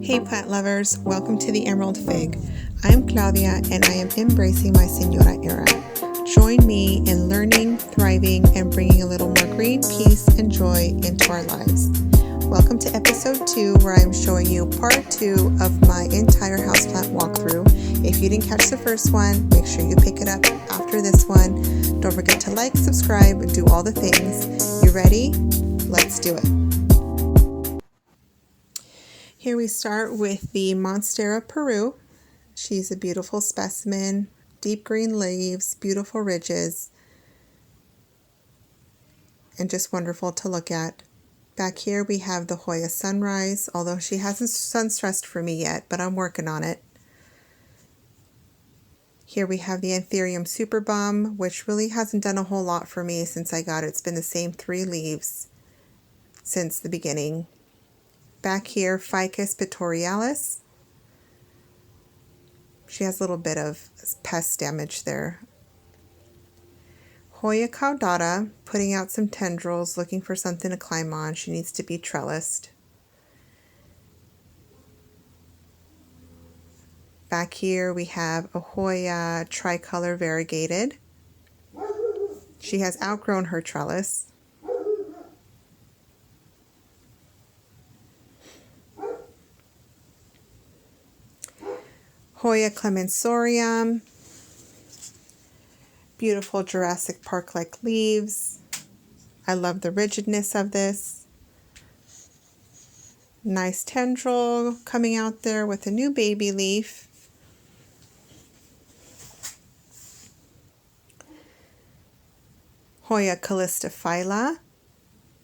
Hey plant lovers, welcome to the Emerald Fig. I'm Claudia and I am embracing my Senora era. Join me in learning, thriving, and bringing a little more green peace and joy into our lives. Welcome to episode 2, where I'm showing you part 2 of my entire houseplant walkthrough. If you didn't catch the first one, make sure you pick it up after this one. Don't forget to like, subscribe, and do all the things. You ready? Let's do it. Here we start with the Monstera Peru. She's a beautiful specimen, deep green leaves, beautiful ridges, and just wonderful to look at. Back here we have the Hoya Sunrise, although she hasn't sun-stressed for me yet, but I'm working on it. Here we have the Anthurium Superbum, which really hasn't done a whole lot for me since I got it. It's been the same 3 leaves since the beginning. Back here, Ficus Pictorialis. She has a little bit of pest damage there. Hoya Caudata, putting out some tendrils, looking for something to climb on. She needs to be trellised. Back here we have a Hoya Tricolor Variegated. She has outgrown her trellis. Hoya Clemensorium, beautiful Jurassic Park-like leaves. I love the rigidness of this. Nice tendril coming out there with a new baby leaf. Hoya Calistophylla,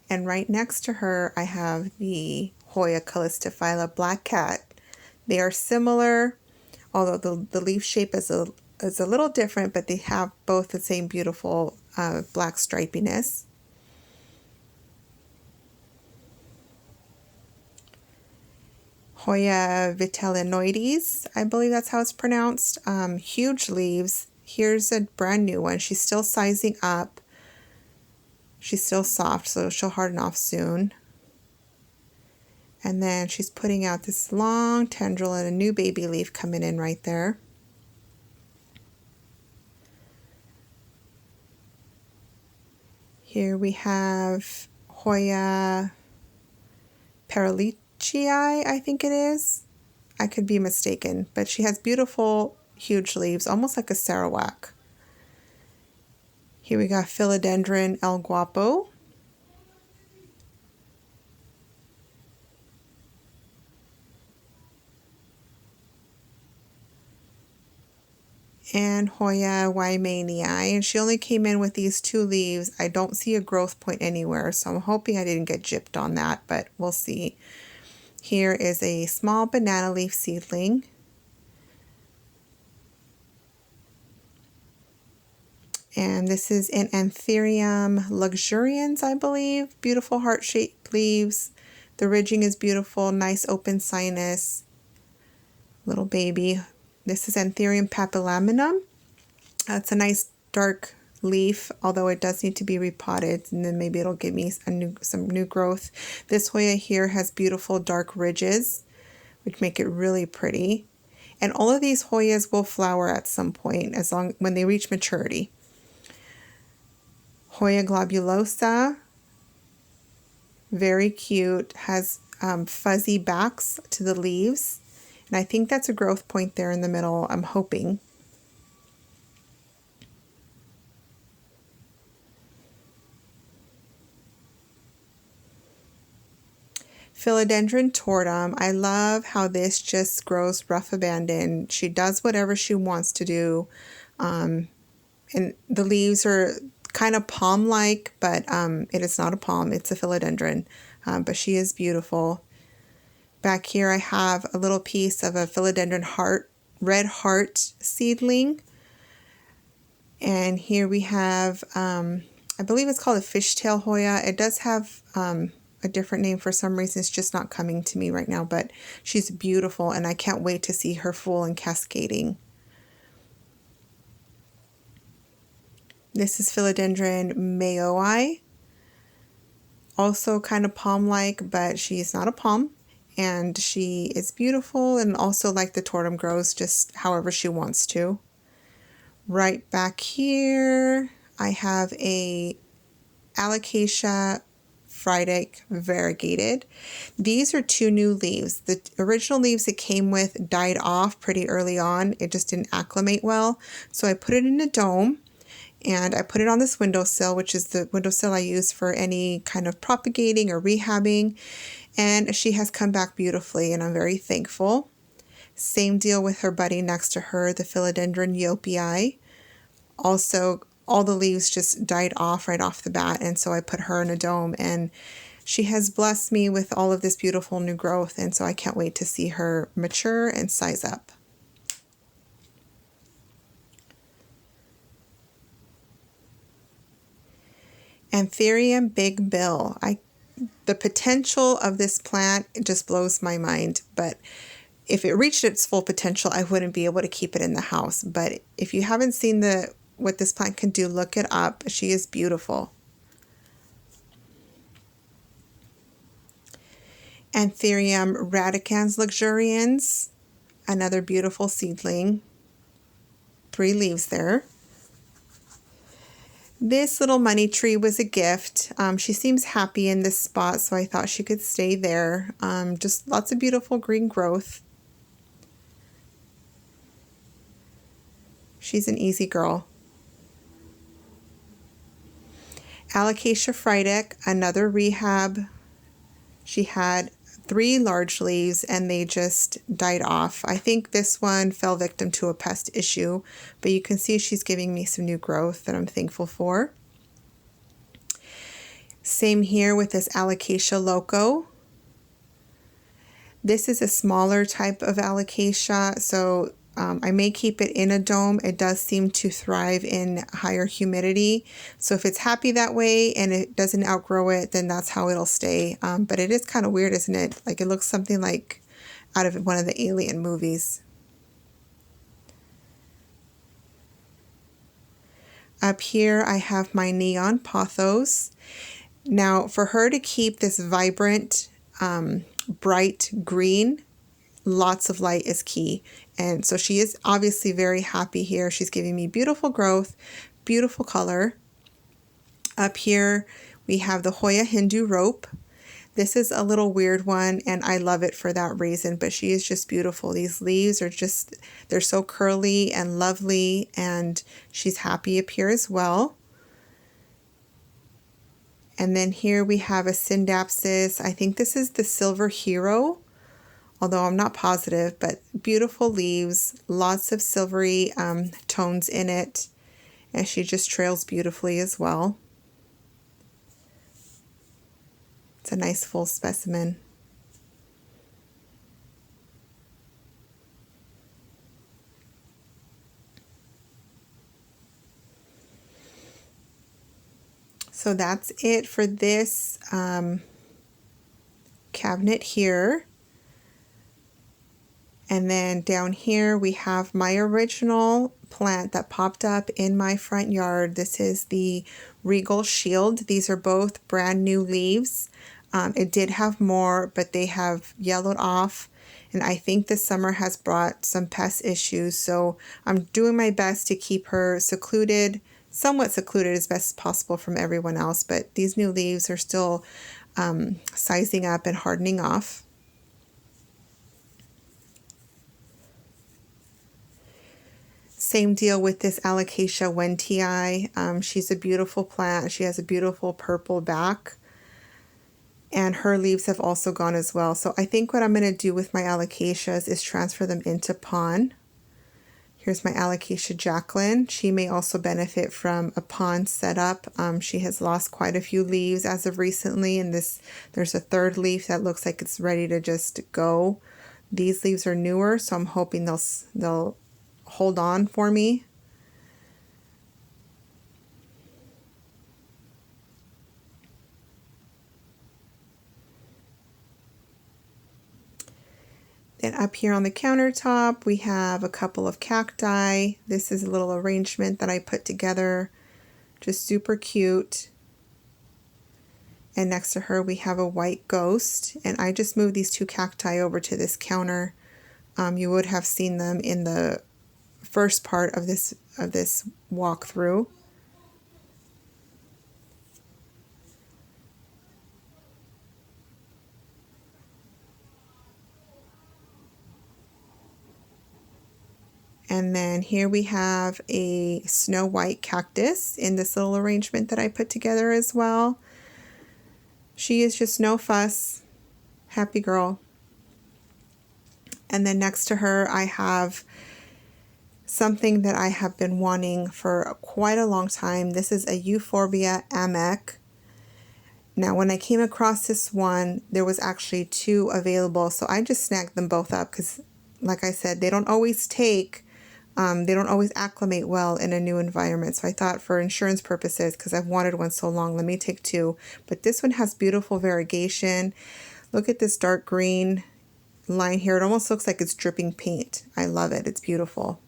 and right next to her I have the Hoya Calistophylla Black Cat. They are similar, although the leaf shape is a little different, but they have both the same beautiful black stripiness. Hoya vitellinoides, I believe that's how it's pronounced. Huge leaves. Here's a brand new one. She's still sizing up. She's still soft, so she'll harden off soon. And then she's putting out this long tendril and a new baby leaf coming in right there. Here we have Hoya Paralicii, I think it is. I could be mistaken, but she has beautiful, huge leaves, almost like a Sarawak. Here we got Philodendron El Guapo. And Hoya Weimanii, and she only came in with these 2 leaves. I don't see a growth point anywhere, so I'm hoping I didn't get gypped on that, but we'll see. Here is a small banana leaf seedling. And this is an Anthurium luxurians, I believe. Beautiful heart-shaped leaves. The ridging is beautiful, nice open sinus. Little baby. This is Anthurium papillaminum. It's a nice dark leaf, although it does need to be repotted, and then maybe it'll give me some new growth. This Hoya here has beautiful dark ridges, which make it really pretty. And all of these Hoyas will flower at some point, when they reach maturity. Hoya globulosa, very cute, has fuzzy backs to the leaves. And I think that's a growth point there in the middle, I'm hoping. Philodendron tortum. I love how this just grows rough abandoned. She does whatever she wants to do. And the leaves are kind of palm-like, but it is not a palm, it's a philodendron. But she is beautiful. Back here I have a little piece of a philodendron red heart seedling. And here we have, I believe it's called a fishtail Hoya. It does have a different name for some reason. It's just not coming to me right now, but she's beautiful and I can't wait to see her full and cascading. This is Philodendron mayoi. Also kind of palm-like, but she's not a palm. and she is beautiful, and also like the tortum grows just however she wants to. Right back here, I have a Alocasia Friedek variegated. These are 2 new leaves. The original leaves it came with died off pretty early on. It just didn't acclimate well. So I put it in a dome and I put it on this windowsill, which is the windowsill I use for any kind of propagating or rehabbing. And she has come back beautifully, and I'm very thankful. Same deal with her buddy next to her, the Philodendron Yopii. Also, all the leaves just died off right off the bat, and so I put her in a dome, and she has blessed me with all of this beautiful new growth, and so I can't wait to see her mature and size up. Anthurium Big Bill. The potential of this plant just blows my mind, but if it reached its full potential, I wouldn't be able to keep it in the house. But if you haven't seen what this plant can do, look it up. She is beautiful. Anthurium radicans luxurians, another beautiful seedling. 3 leaves there. This little money tree was a gift. She seems happy in this spot, so I thought she could stay there. Just lots of beautiful green growth. She's an easy girl. Alocasia Friedek, another rehab. She had 3 large leaves and they just died off. I think this one fell victim to a pest issue, but you can see she's giving me some new growth that I'm thankful for. Same here with this Alocasia Loco. This is a smaller type of Alocasia, so I may keep it in a dome. It does seem to thrive in higher humidity. So if it's happy that way and it doesn't outgrow it, then that's how it'll stay. But it is kind of weird, isn't it? Like it looks something like out of one of the Alien movies. Up here, I have my neon pothos. Now, for her to keep this vibrant, bright green, lots of light is key. And so she is obviously very happy here. She's giving me beautiful growth, beautiful color. Up here, we have the Hoya Hindu rope. This is a little weird one, and I love it for that reason, but she is just beautiful. These leaves are just, they're so curly and lovely, and she's happy up here as well. And then here we have a Syndapsis. I think this is the Silver Hero, although I'm not positive, but beautiful leaves, lots of silvery tones in it, and she just trails beautifully as well. It's a nice full specimen. So that's it for this cabinet here. And then down here we have my original plant that popped up in my front yard. This is the Regal Shield. These are both brand new leaves. It did have more, but they have yellowed off. And I think this summer has brought some pest issues. So I'm doing my best to keep her secluded, somewhat secluded as best as possible from everyone else. But these new leaves are still sizing up and hardening off. Same deal with this Alocasia Wentii. She's a beautiful plant. She has a beautiful purple back. And her leaves have also gone as well. So I think what I'm going to do with my Alocasias is transfer them into pon. Here's my Alocasia Jacqueline. She may also benefit from a pon setup. She has lost quite a few leaves as of recently. And there's a 3rd leaf that looks like it's ready to just go. These leaves are newer, so I'm hoping they'll hold on for me. Then up here on the countertop, we have a couple of cacti. This is a little arrangement that I put together. Just super cute. And next to her we have a white ghost. And I just moved these two cacti over to this counter. You would have seen them in the first part of this walkthrough. And then here we have a snow white cactus in this little arrangement that I put together as well. She is just no fuss, happy girl. And then next to her I have something that I have been wanting for quite a long time. This is a Euphorbia amec. Now when I came across this one, there was actually two available, so I just snagged them both up because, like I said, they don't always acclimate well in a new environment. So I thought for insurance purposes, because I've wanted one so long, let me take two. But this one has beautiful variegation. Look at this dark green line here. It almost looks like it's dripping paint. I love it. It's beautiful.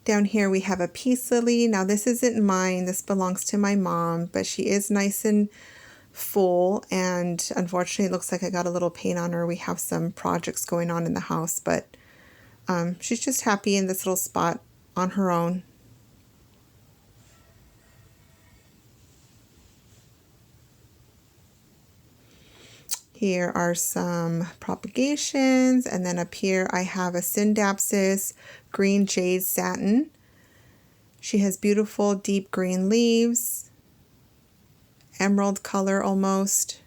Down here we have a peace lily. Now this isn't mine. This belongs to my mom, but she is nice and full, and unfortunately it looks like I got a little paint on her. We have some projects going on in the house, but she's just happy in this little spot on her own. Here are some propagations, and then up here I have a Syndapsis green jade satin. She has beautiful deep green leaves, emerald color almost,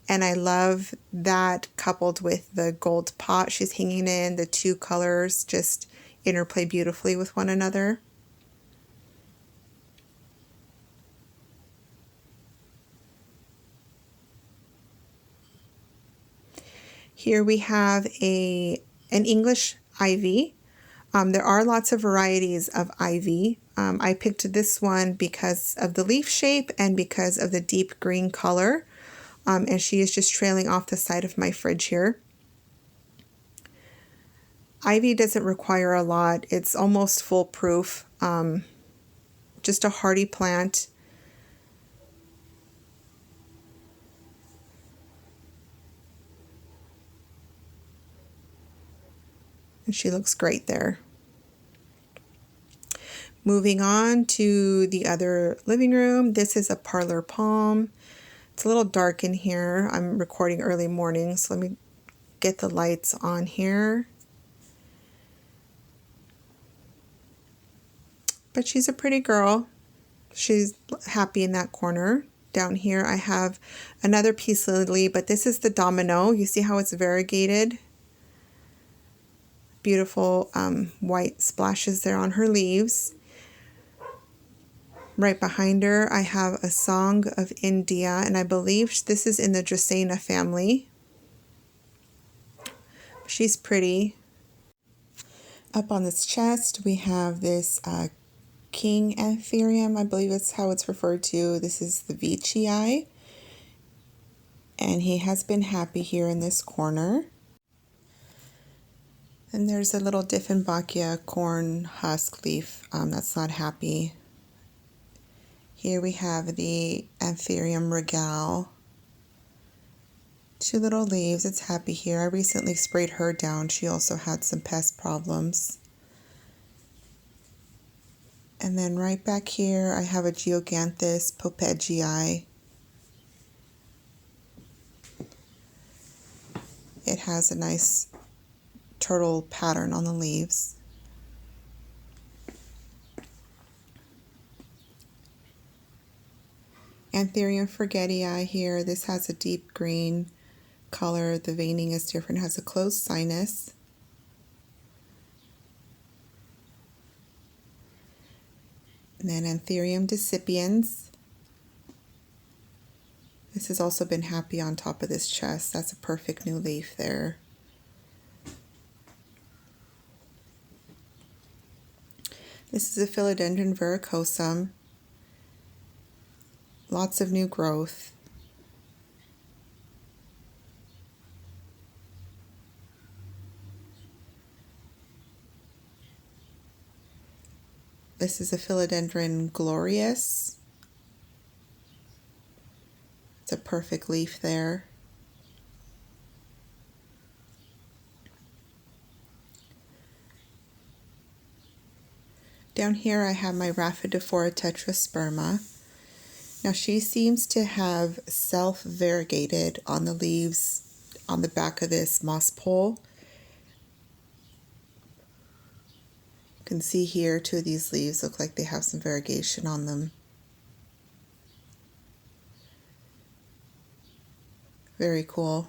and I love that coupled with the gold pot she's hanging in. The two colors just interplay beautifully with one another. Here we have an English ivy. There are lots of varieties of ivy. I picked this one because of the leaf shape and because of the deep green color. And she is just trailing off the side of my fridge here. Ivy doesn't require a lot. It's almost foolproof. Just a hardy plant. And she looks great there. Moving on to the other living room. This is a parlor palm. It's a little dark in here. I'm recording early morning, so let me get the lights on here. But she's a pretty girl. She's happy in that corner. Down here I have another peace lily, but this is the domino. You see how it's variegated? Beautiful white splashes there on her leaves. Right behind her I have a Song of India, and I believe this is in the Dracaena family. She's pretty. Up on this chest we have this King Anthurium, I believe that's how it's referred to. This is the Veitchii, and he has been happy here in this corner. And there's a little Dieffenbachia corn husk leaf that's not happy. Here we have the Anthurium regale. Two little leaves. It's happy here. I recently sprayed her down. She also had some pest problems. And then right back here I have a Geoganthus popegii. It has a nice turtle pattern on the leaves. Anthurium forgetii here. This has a deep green color. The veining is different. It has a closed sinus. And then Anthurium decipiens. This has also been happy on top of this chest. That's a perfect new leaf there. This is a Philodendron verrucosum. Lots of new growth. This is a Philodendron glorious. It's a perfect leaf there. Down here I have my Rhaphidophora tetrasperma. Now she seems to have self-variegated on the leaves on the back of this moss pole. You can see here 2 of these leaves look like they have some variegation on them. Very cool.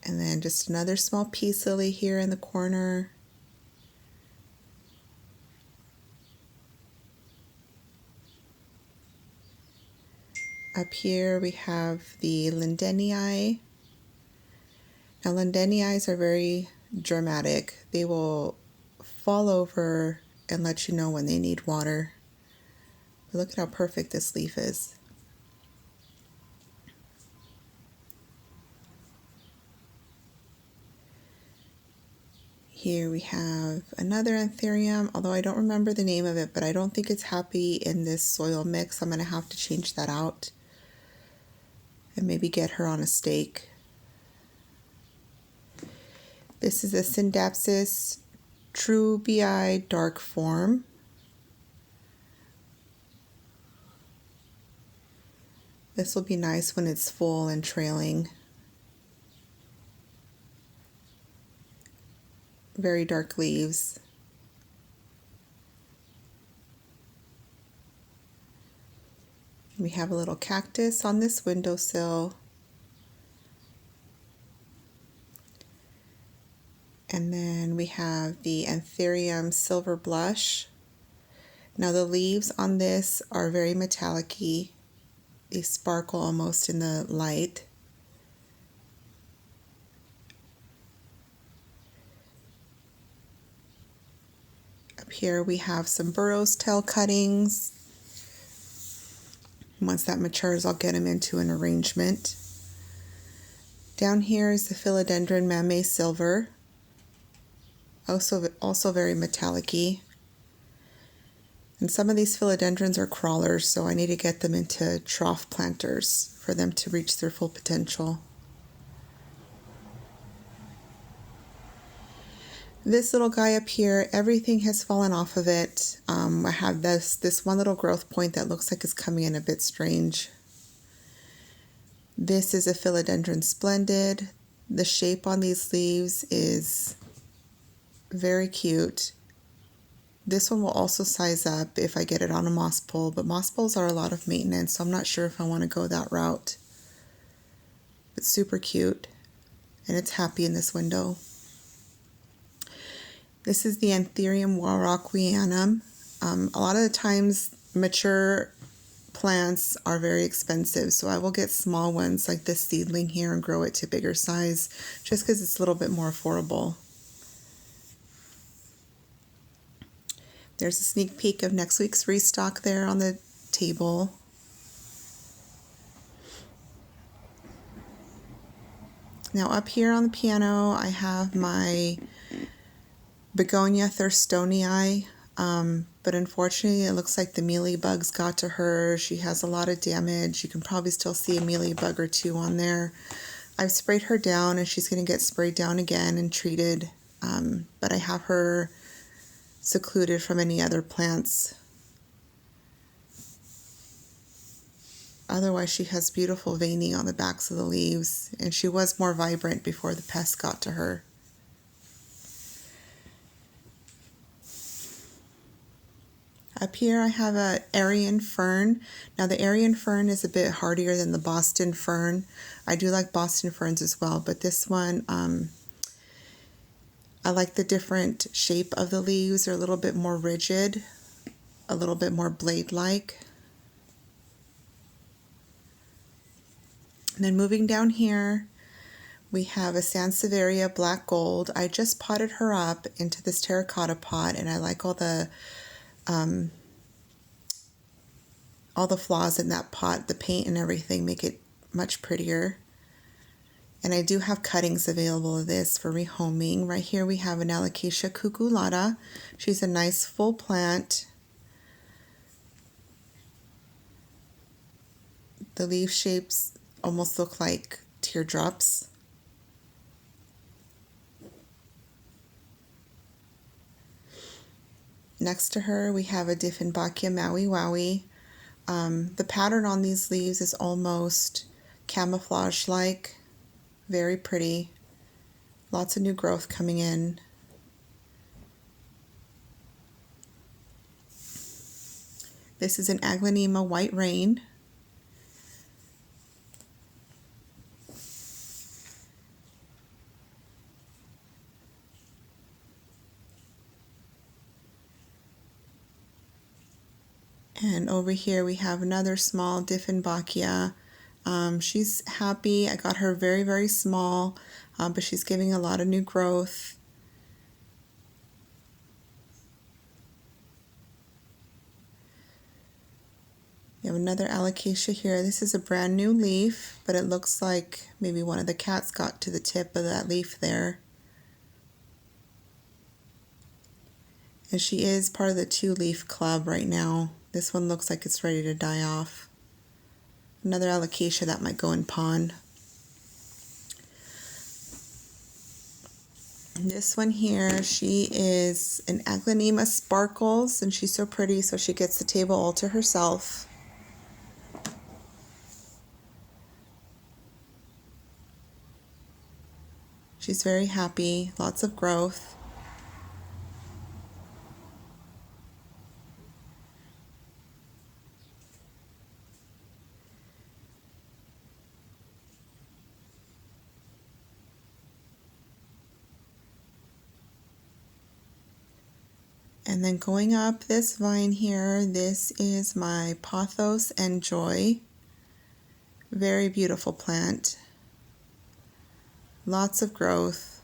And then just another small peace lily here in the corner. Up here we have the Lindenii. Now Lindenii are very dramatic. They will fall over and let you know when they need water. But look at how perfect this leaf is. Here we have another anthurium, although I don't remember the name of it, but I don't think it's happy in this soil mix. I'm going to have to change that out and maybe get her on a stake. This is a Syndapsis trubii dark form. This will be nice when it's full and trailing. Very dark leaves. We have a little cactus on this windowsill. And then we have the Anthurium Silver Blush. Now the leaves on this are very metallic-y. They sparkle almost in the light. Up here we have some Burrow's tail cuttings. Once that matures, I'll get them into an arrangement. Down here is the Philodendron Mamey Silver. Also very metallic-y. And some of these philodendrons are crawlers, so I need to get them into trough planters for them to reach their full potential. This little guy up here, everything has fallen off of it. I have this one little growth point that looks like it's coming in a bit strange. This is a Philodendron Splendid. The shape on these leaves is very cute. This one will also size up if I get it on a moss pole, but moss poles are a lot of maintenance, so I'm not sure if I want to go that route. It's super cute, and it's happy in this window. This is the Anthurium warocquianum. A lot of the times mature plants are very expensive, so I will get small ones like this seedling here and grow it to bigger size just because it's a little bit more affordable. There's a sneak peek of next week's restock there on the table. Now up here on the piano I have my Begonia thurstonii, but unfortunately it looks like the mealy bugs got to her. She has a lot of damage. You can probably still see a mealy bug or 2 on there. I've sprayed her down and she's going to get sprayed down again and treated, but I have her secluded from any other plants. Otherwise she has beautiful veining on the backs of the leaves, and she was more vibrant before the pests got to her. Up here I have a Aryan fern. Now the Aryan fern is a bit hardier than the Boston fern. I do like Boston ferns as well, but this one, I like the different shape of the leaves. They're a little bit more rigid, a little bit more blade-like. And then moving down here, we have a Sansevieria black gold. I just potted her up into this terracotta pot, and I like all the flaws in that pot. The paint and everything make it much prettier. And I do have cuttings available of this for rehoming. Right here we have an Alocasia cucullata. She's a nice full plant. The leaf shapes almost look like teardrops. Next to her we have a Dieffenbachia Maui Wowie. The pattern on these leaves is almost camouflage-like. Very pretty. Lots of new growth coming in. This is an Aglaonema White Rain. And over here we have another small Dieffenbachia. She's happy. I got her very, very small, but she's giving a lot of new growth. You have another Alocasia here. This is a brand new leaf, but it looks like maybe one of the cats got to the tip of that leaf there. And she is part of the 2-leaf club right now. This one looks like it's ready to die off. Another Alocasia that might go in pond. This one here, she is an Aglaonema Sparkles, and she's so pretty, so she gets the table all to herself. She's very happy, lots of growth. And then going up this vine here, this is my Pothos and Joy. Very beautiful plant. Lots of growth.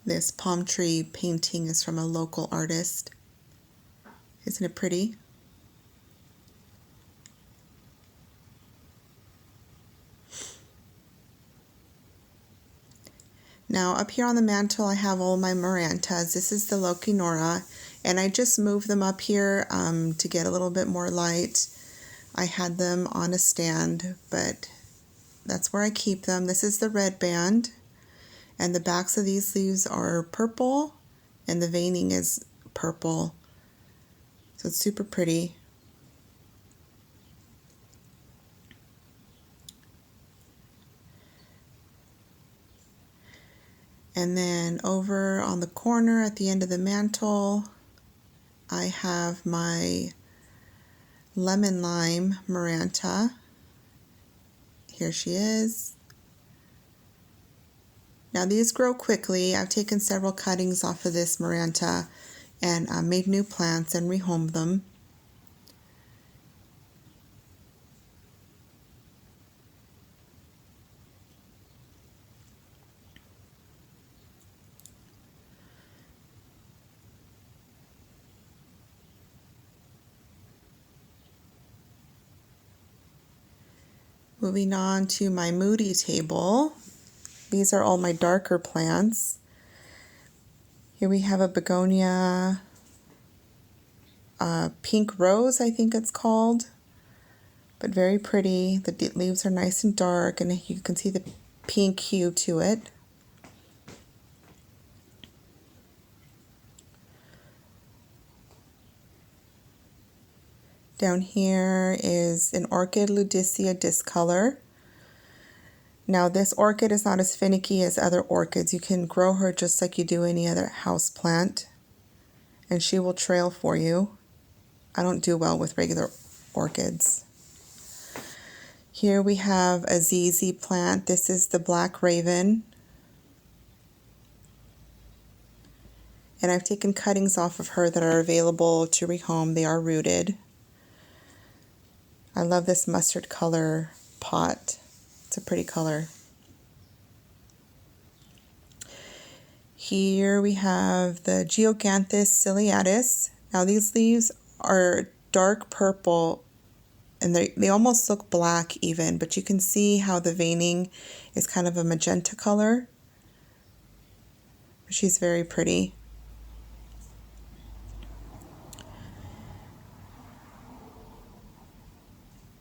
This palm tree painting is from a local artist. Isn't it pretty? Now up here on the mantle I have all my Marantas. This is the Lochinora, and I just moved them up here to get a little bit more light. I had them on a stand, but that's where I keep them. This is the red band, and the backs of these leaves are purple, and the veining is purple. So it's super pretty. And then over on the corner at the end of the mantle, I have my lemon lime Maranta. Here she is. Now these grow quickly. I've taken several cuttings off of this Maranta and made new plants and rehomed them. Moving on to my Moody table. These are all my darker plants. Here we have a begonia, pink rose, I think it's called, but very pretty. The leaves are nice and dark, and you can see the pink hue to it. Down here is an orchid, Ludicea discolor. Now this orchid is not as finicky as other orchids. You can grow her just like you do any other house plant, and she will trail for you. I don't do well with regular orchids. Here we have a ZZ plant. This is the Black Raven. And I've taken cuttings off of her that are available to rehome. They are rooted. I love this mustard color pot. It's a pretty color. Here we have the Geocanthus ciliatus. Now these leaves are dark purple and they almost look black even, but you can see how the veining is kind of a magenta color. She's very pretty.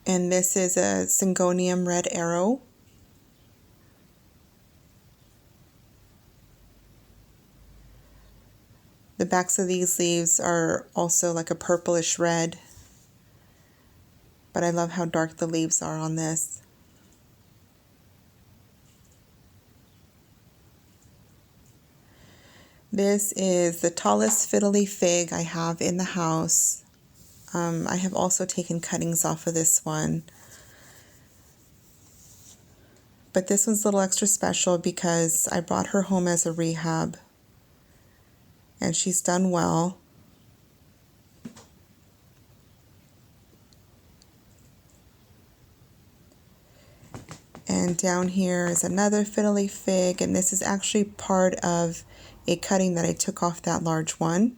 And this is a Syngonium red arrow. The backs of these leaves are also like a purplish red, but I love how dark the leaves are on this. This is the tallest fiddly fig I have in the house. I have also taken cuttings off of this one. But this one's a little extra special because I brought her home as a rehab. And she's done well. And down here is another fiddly fig, and this is actually part of a cutting that I took off that large one.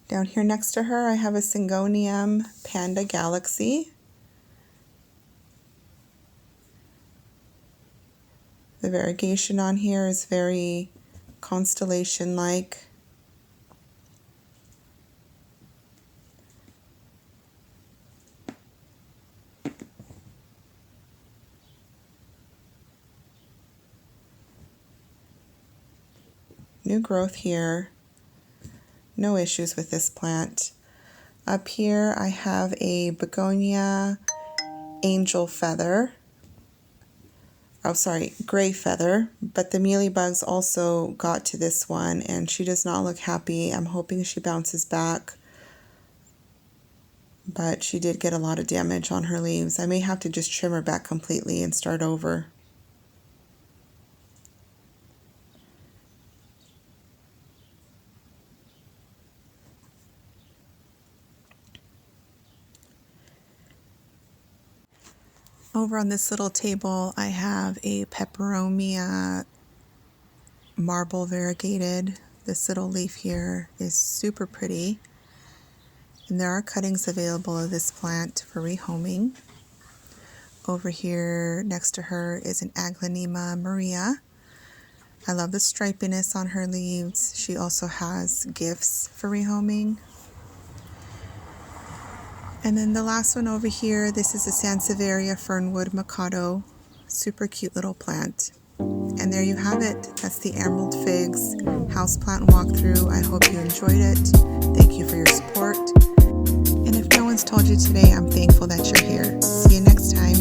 Down here next to her, I have a Syngonium Panda Galaxy. The variegation on here is very constellation-like. New growth here. No issues with this plant. Up here I have a begonia angel feather. Oh, sorry, gray feather. But the mealybugs also got to this one and she does not look happy. I'm hoping she bounces back. But she did get a lot of damage on her leaves. I may have to just trim her back completely and start over. Over on this little table, I have a peperomia marble variegated. This little leaf here is super pretty. And there are cuttings available of this plant for rehoming. Over here next to her is an Aglaonema Maria. I love the stripiness on her leaves. She also has gifts for rehoming. And then the last one over here, this is a Sansevieria Fernwood Mikado. Super cute little plant. And there you have it. That's the Emerald Figs houseplant walkthrough. I hope you enjoyed it. Thank you for your support. And if no one's told you today, I'm thankful that you're here. See you next time.